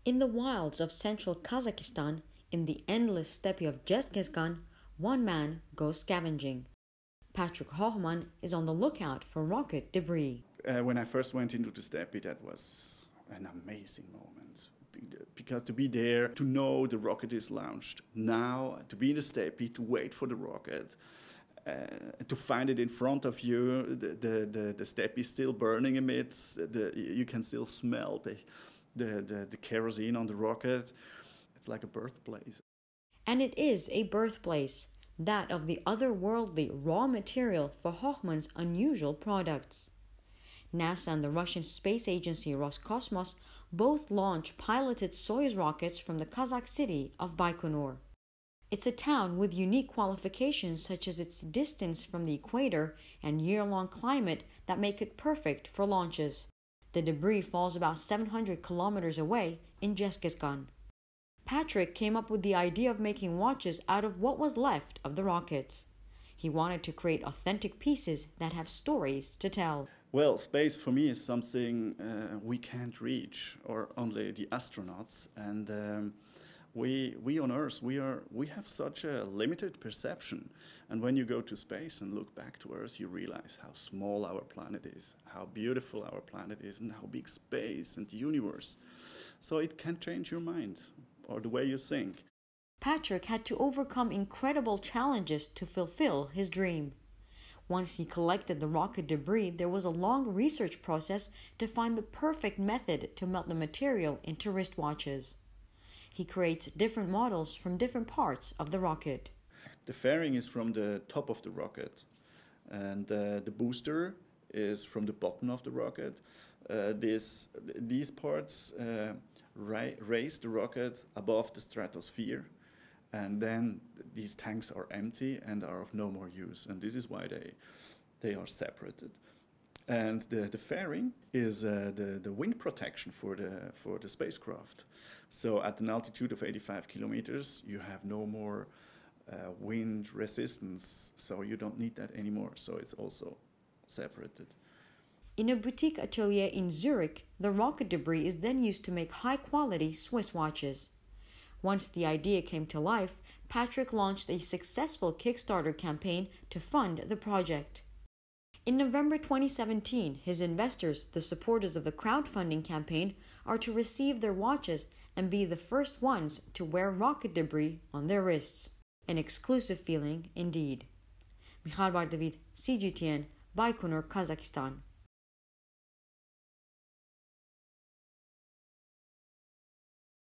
In the wilds of central Kazakhstan, in the endless steppe of Kazakhstan, one man goes scavenging. Patrick Hohmann is on the lookout for rocket debris. When I first went into the steppe, that was an amazing moment. Because to be there, to know the rocket is launched. Now, to be in the steppe, to wait for the rocket, to find it in front of you, the steppe is still burning amidst, you can still smell the kerosene on the rocket. It's like a birthplace. And it is a birthplace, that of the otherworldly raw material for Hohmann's unusual products. NASA and the Russian space agency Roscosmos both launch piloted Soyuz rockets from the Kazakh city of Baikonur. It's a town with unique qualifications such as its distance from the equator and year-long climate that make it perfect for launches. The debris falls about 700 kilometers away in Kazakhstan. Patrick came up with the idea of making watches out of what was left of the rockets. He wanted to create authentic pieces that have stories to tell. Well, space for me is something we can't reach, or only the astronauts. And we on Earth, we have such a limited perception. And when you go to space and look back to Earth, you realize how small our planet is, how beautiful our planet is, and how big space and the universe. So it can change your mind, or the way you think. Patrick had to overcome incredible challenges to fulfill his dream. Once he collected the rocket debris, there was a long research process to find the perfect method to melt the material into wristwatches. He creates different models from different parts of the rocket. The fairing is from the top of the rocket, and the booster is from the bottom of the rocket. These parts raise the rocket above the stratosphere, and then these tanks are empty and are of no more use, and this is why they are separated. And the fairing is the wind protection for the spacecraft. So at an altitude of 85 kilometers, you have no more wind resistance, so you don't need that anymore. So it's also separated. In a boutique atelier in Zurich, the rocket debris is then used to make high-quality Swiss watches. Once the idea came to life, Patrick launched a successful Kickstarter campaign to fund the project. In November 2017, his investors, the supporters of the crowdfunding campaign, are to receive their watches and be the first ones to wear rocket debris on their wrists. An exclusive feeling indeed. Michal Bardavid, CGTN, Baikonur, Kazakhstan.